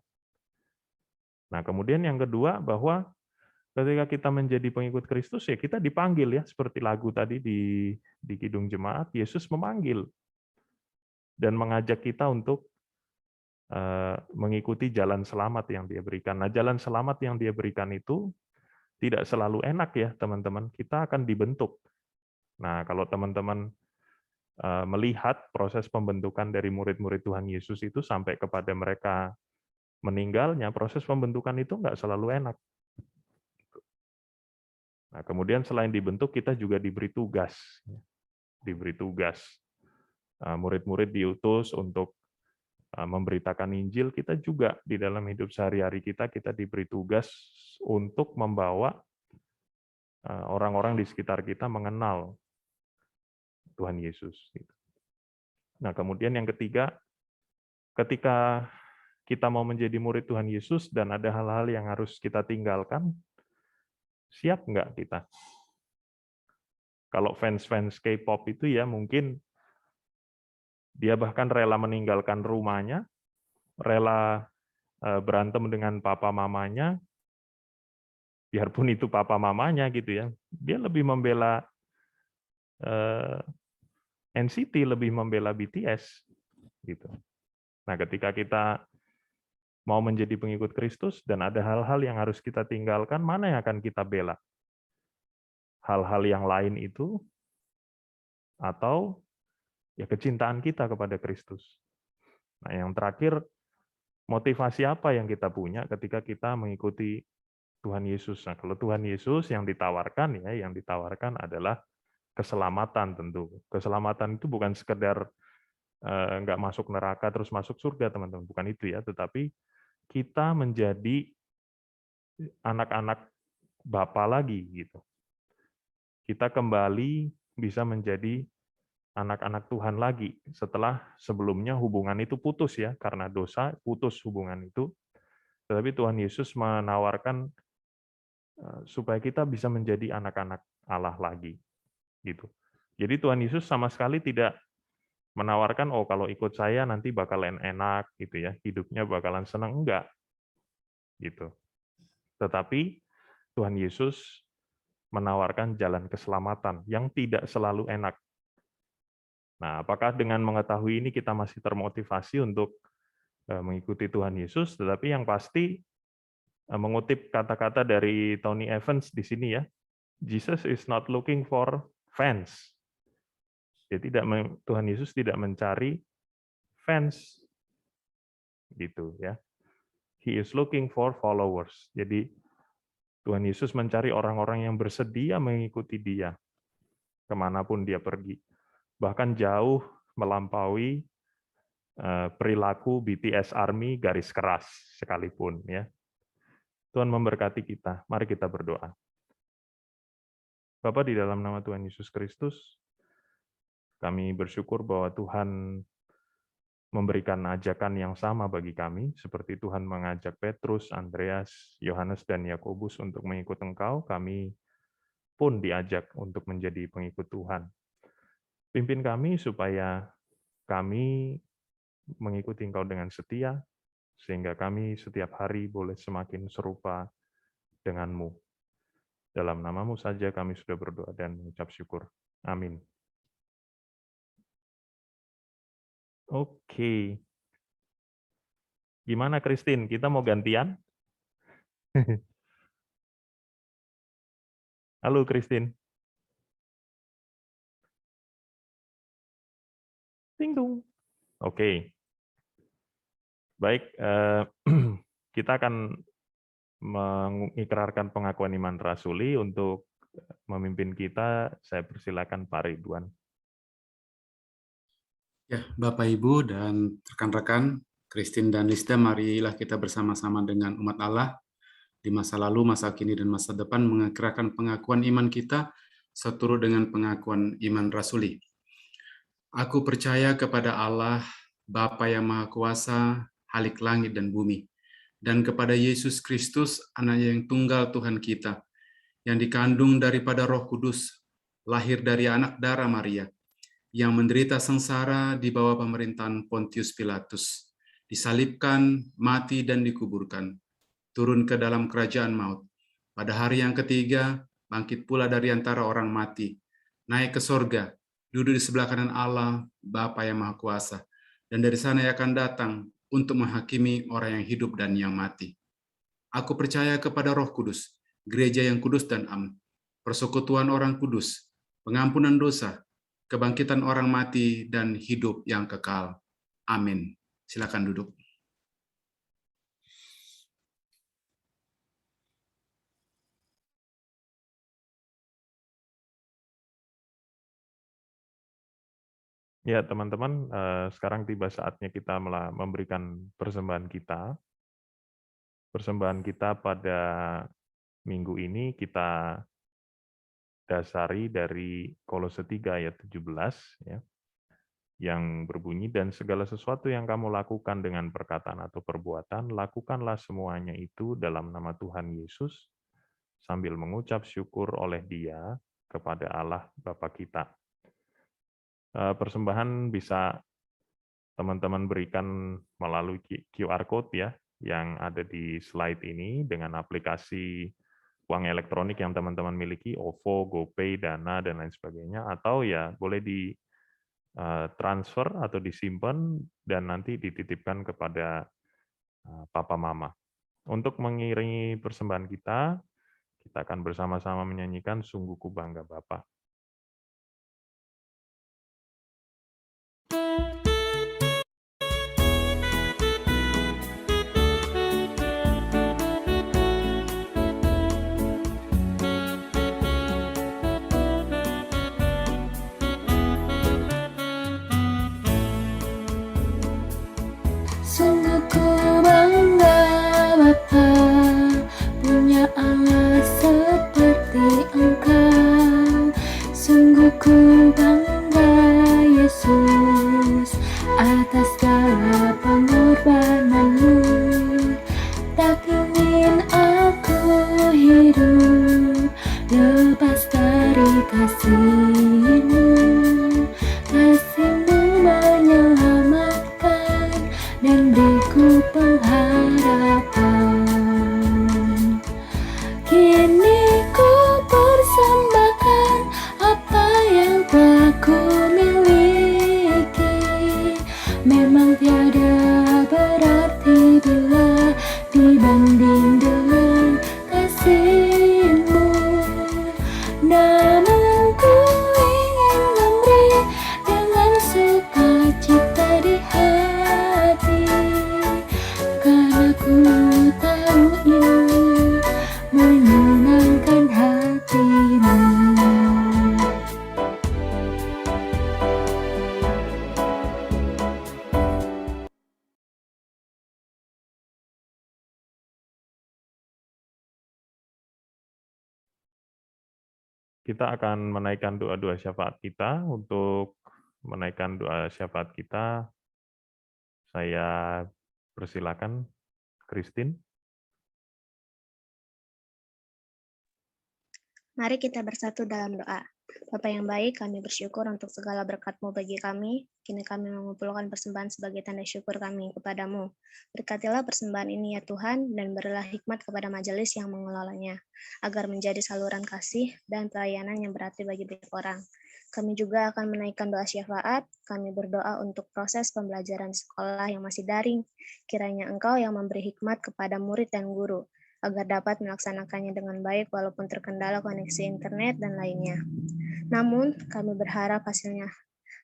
Nah, kemudian yang kedua bahwa ketika kita menjadi pengikut Kristus ya kita dipanggil ya, seperti lagu tadi di Kidung Jemaat, Yesus memanggil dan mengajak kita untuk mengikuti jalan selamat yang Dia berikan. Nah, jalan selamat yang Dia berikan itu tidak selalu enak ya, teman-teman. Kita akan dibentuk. Nah, kalau teman-teman melihat proses pembentukan dari murid-murid Tuhan Yesus itu sampai kepada mereka meninggalnya, proses pembentukan itu nggak selalu enak. Nah, kemudian selain dibentuk, kita juga diberi tugas. Diberi tugas. Murid-murid diutus untuk memberitakan Injil, kita juga di dalam hidup sehari-hari kita diberi tugas untuk membawa orang-orang di sekitar kita mengenal Tuhan Yesus. Nah, kemudian yang ketiga, ketika kita mau menjadi murid Tuhan Yesus dan ada hal-hal yang harus kita tinggalkan, siap nggak kita? Kalau fans-fans K-pop itu ya mungkin dia bahkan rela meninggalkan rumahnya, rela berantem dengan papa mamanya, biarpun itu papa mamanya gitu ya. Dia lebih membela NCT, lebih membela BTS gitu. Nah, ketika kita mau menjadi pengikut Kristus dan ada hal-hal yang harus kita tinggalkan, mana yang akan kita bela? Hal-hal yang lain itu atau ya kecintaan kita kepada Kristus. Nah, yang terakhir, motivasi apa yang kita punya ketika kita mengikuti Tuhan Yesus? Nah, kalau Tuhan Yesus yang ditawarkan adalah keselamatan tentu. Keselamatan itu bukan sekedar nggak masuk neraka terus masuk surga, teman-teman. Bukan itu ya, tetapi kita menjadi anak-anak Bapa lagi gitu. Kita kembali bisa menjadi anak-anak Tuhan lagi setelah sebelumnya hubungan itu putus ya, karena dosa putus hubungan itu. Tetapi Tuhan Yesus menawarkan supaya kita bisa menjadi anak-anak Allah lagi gitu. Jadi Tuhan Yesus sama sekali tidak menawarkan oh kalau ikut saya nanti bakalan enak gitu ya, hidupnya bakalan senang, enggak. Gitu. Tetapi Tuhan Yesus menawarkan jalan keselamatan yang tidak selalu enak. Nah, apakah dengan mengetahui ini kita masih termotivasi untuk mengikuti Tuhan Yesus? Tetapi yang pasti mengutip kata-kata dari Tony Evans di sini ya, Jesus is not looking for fans. Tuhan Yesus tidak mencari fans, gitu ya. He is looking for followers. Jadi Tuhan Yesus mencari orang-orang yang bersedia mengikuti Dia kemanapun Dia pergi, bahkan jauh melampaui perilaku BTS Army garis keras sekalipun ya. Tuhan memberkati kita. Mari kita berdoa. Bapa, di dalam nama Tuhan Yesus Kristus, kami bersyukur bahwa Tuhan memberikan ajakan yang sama bagi kami, seperti Tuhan mengajak Petrus, Andreas, Yohanes, dan Yakobus untuk mengikut Engkau, kami pun diajak untuk menjadi pengikut Tuhan. Pimpin kami supaya kami mengikuti Engkau dengan setia, sehingga kami setiap hari boleh semakin serupa dengan-Mu. Dalam nama-Mu saja kami sudah berdoa dan mengucap syukur. Amin. Oke. Gimana, Christine? Kita mau gantian? Halo, Christine. Ting dong. Oke. Baik, kita akan mengikrarkan pengakuan iman rasuli. Untuk memimpin kita, saya persilakan Pak Ridwan. Ya, Bapak, Ibu, dan rekan-rekan, Christine dan Lista, marilah kita bersama-sama dengan umat Allah di masa lalu, masa kini, dan masa depan mengikrarkan pengakuan iman kita seturut dengan pengakuan iman rasuli. Aku percaya kepada Allah, Bapa yang Maha Kuasa, Halik langit dan bumi, dan kepada Yesus Kristus, Anaknya yang tunggal Tuhan kita, yang dikandung daripada Roh Kudus, lahir dari anak darah Maria, yang menderita sengsara di bawah pemerintahan Pontius Pilatus, disalibkan, mati dan dikuburkan, turun ke dalam kerajaan maut. Pada hari yang ketiga, bangkit pula dari antara orang mati, naik ke sorga, duduk di sebelah kanan Allah, Bapa yang Maha Kuasa, dan dari sana ia akan datang untuk menghakimi orang yang hidup dan yang mati. Aku percaya kepada Roh Kudus, gereja yang kudus dan am, persekutuan orang kudus, pengampunan dosa, kebangkitan orang mati, dan hidup yang kekal. Amin. Silakan duduk. Ya, teman-teman, sekarang tiba saatnya kita memberikan persembahan kita. Persembahan kita pada minggu ini kita dasari dari Kolose 3 ayat 17, ya, yang berbunyi, dan segala sesuatu yang kamu lakukan dengan perkataan atau perbuatan, lakukanlah semuanya itu dalam nama Tuhan Yesus, sambil mengucap syukur oleh Dia kepada Allah Bapa kita. Persembahan bisa teman-teman berikan melalui QR Code ya, yang ada di slide ini dengan aplikasi uang elektronik yang teman-teman miliki, OVO, GoPay, Dana, dan lain sebagainya, atau ya boleh di transfer atau disimpan dan nanti dititipkan kepada Papa Mama. Untuk mengiringi persembahan kita akan bersama-sama menyanyikan Sungguh Ku Bangga Bapa. Sungguh ku bangga Bapa, punya Allah seperti Engkau. Sungguh ku bangga Yesus, atas segala pengorbanan-Mu. Tak ingin aku hidup lepas dari kasih-Mu. Kasih-Mu menyelamatkan dan beriku pengharapan. Kini ku persembahkan apa yang telah ku miliki. Memang tiada berarti bila dibanding dengan kasih-Mu. Namun ku ingin memberi dengan sukacita di hati, karena ku tahu ini menyenangkan hati-Mu. Kita akan menaikkan doa-doa syafaat kita. Untuk menaikkan doa syafaat kita, saya persilakan Christine. Mari kita bersatu dalam doa. Bapa yang baik, kami bersyukur untuk segala berkat-Mu bagi kami. Kini kami mengumpulkan persembahan sebagai tanda syukur kami kepadamu. Berkatilah persembahan ini ya Tuhan, dan berilah hikmat kepada majelis yang mengelolanya, agar menjadi saluran kasih dan pelayanan yang berarti bagi banyak orang. Kami juga akan menaikkan doa syafaat. Kami berdoa untuk proses pembelajaran sekolah yang masih daring. Kiranya Engkau yang memberi hikmat kepada murid dan guru, agar dapat melaksanakannya dengan baik walaupun terkendala koneksi internet dan lainnya. Namun, kami berharap hasilnya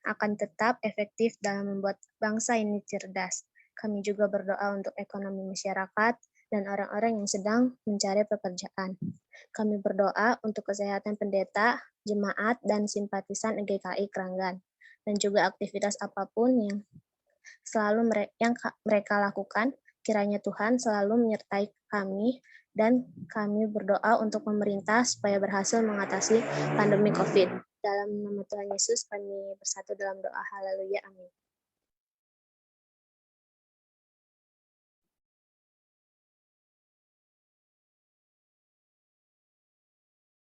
akan tetap efektif dalam membuat bangsa ini cerdas. Kami juga berdoa untuk ekonomi masyarakat dan orang-orang yang sedang mencari pekerjaan. Kami berdoa untuk kesehatan pendeta, jemaat, dan simpatisan GKI Kranggan, dan juga aktivitas apapun yang mereka lakukan. Kiranya Tuhan selalu menyertai kami Dan kami berdoa untuk pemerintah supaya berhasil mengatasi pandemi COVID. Dalam nama Tuhan Yesus kami bersatu dalam doa. Haleluya. Amin.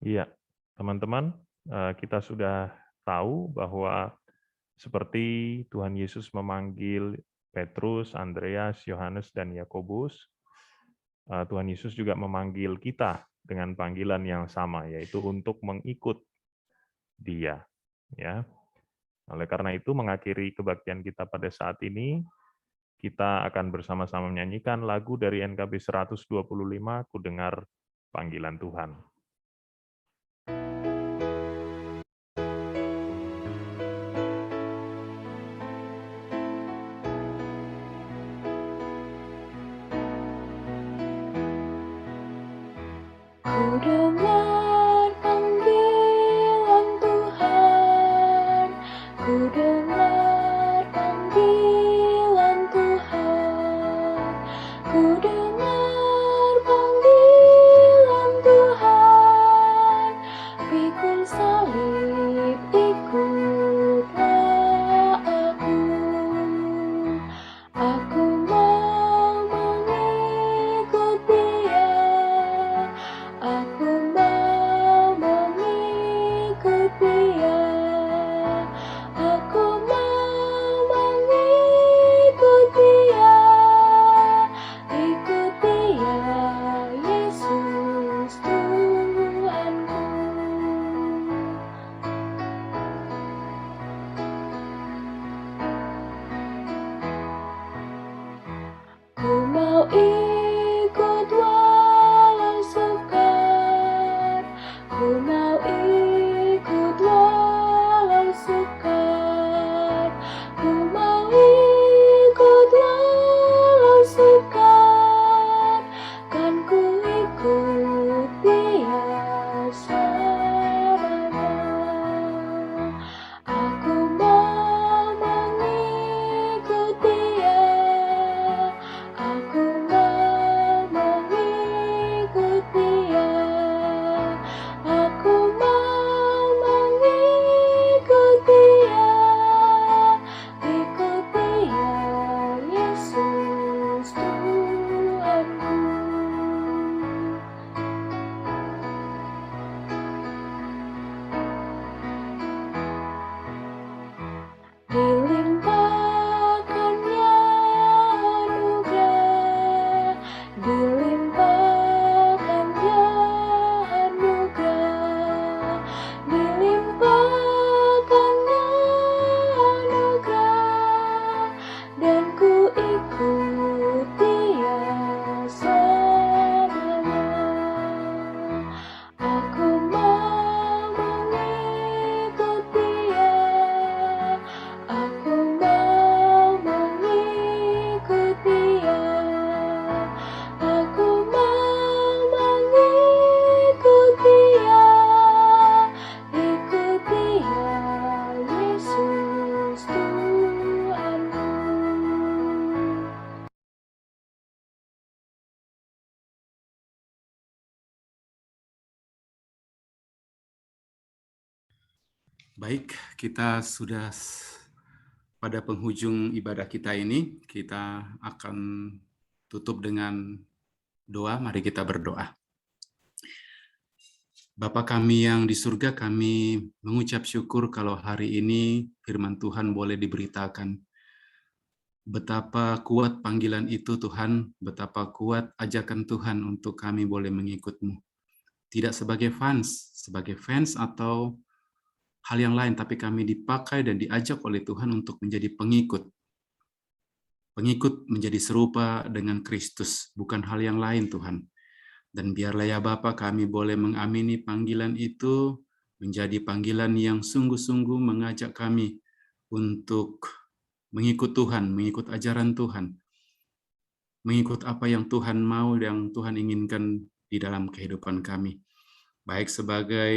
Iya, teman-teman, kita sudah tahu bahwa seperti Tuhan Yesus memanggil Petrus, Andreas, Yohanes, dan Yakobus, Tuhan Yesus juga memanggil kita dengan panggilan yang sama, yaitu untuk mengikut Dia. Ya, oleh karena itu, mengakhiri kebaktian kita pada saat ini, kita akan bersama-sama menyanyikan lagu dari NKB 125, Ku Dengar Panggilan Tuhan. Ku dengar panggilan Tuhan, ku dengar panggilan Tuhan, ku dengar panggilan Tuhan, pikul salib ikutlah aku mau mengikut Dia. Aku mau mengikut Dia. Aku mau mengikut Dia. Ikut Dia, Yesus Tuhanku. Ku mau ikut walau sukar, ku mau ikut walau sukar, ku mau ikut walau sukar, kan ku ikut Dia selamanya. Aku mau mengikut Dia. Aku mau mengikut Dia. Aku mau mengikut Dia. Ikut Dia, Yesus Tuhanku. Dilimpahkannya anugerah, dilimpahkannya anugerah, dilimpahkannya anugerah, dan ku ikut Dia selamanya. Aku mau mengikut Dia. Aku mau mengikut Dia. Aku mau mengikut Dia. Ikut Dia, Yesus Tuhanku. Baik, kita sudah pada penghujung ibadah kita ini. Kita akan tutup dengan doa. Mari kita berdoa. Bapa kami yang di surga, kami mengucap syukur kalau hari ini firman Tuhan boleh diberitakan. Betapa kuat panggilan itu Tuhan, betapa kuat ajakan Tuhan untuk kami boleh mengikut-Mu. Tidak sebagai fans atau hal yang lain, tapi kami dipakai dan diajak oleh Tuhan untuk menjadi pengikut. Pengikut menjadi serupa dengan Kristus, bukan hal yang lain Tuhan. Dan biarlah ya Bapa kami boleh mengamini panggilan itu menjadi panggilan yang sungguh-sungguh mengajak kami untuk mengikut Tuhan, mengikut ajaran Tuhan, mengikut apa yang Tuhan mau, yang Tuhan inginkan di dalam kehidupan kami. Baik sebagai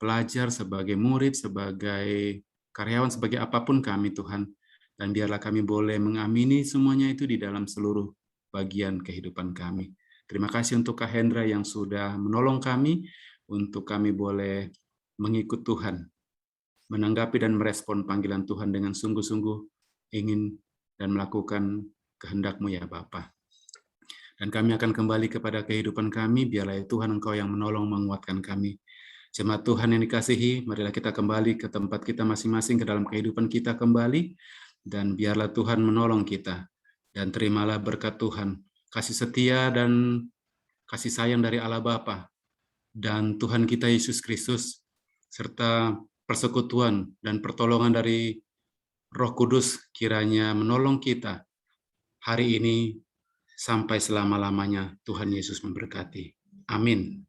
pelajar, sebagai murid, sebagai karyawan, sebagai apapun kami Tuhan. Dan biarlah kami boleh mengamini semuanya itu di dalam seluruh bagian kehidupan kami. Terima kasih untuk Kak Hendra yang sudah menolong kami untuk kami boleh mengikut Tuhan, menanggapi dan merespon panggilan Tuhan dengan sungguh-sungguh ingin dan melakukan kehendak-Mu ya Bapa. Dan kami akan kembali kepada kehidupan kami, biarlah Tuhan Engkau yang menolong menguatkan kami. Jemaat Tuhan yang dikasihi, marilah kita kembali ke tempat kita masing-masing, ke dalam kehidupan kita kembali, dan biarlah Tuhan menolong kita. Dan terimalah berkat Tuhan, kasih setia dan kasih sayang dari Allah Bapa dan Tuhan kita Yesus Kristus, serta persekutuan dan pertolongan dari Roh Kudus kiranya menolong kita hari ini sampai selama-lamanya. Tuhan Yesus memberkati. Amin.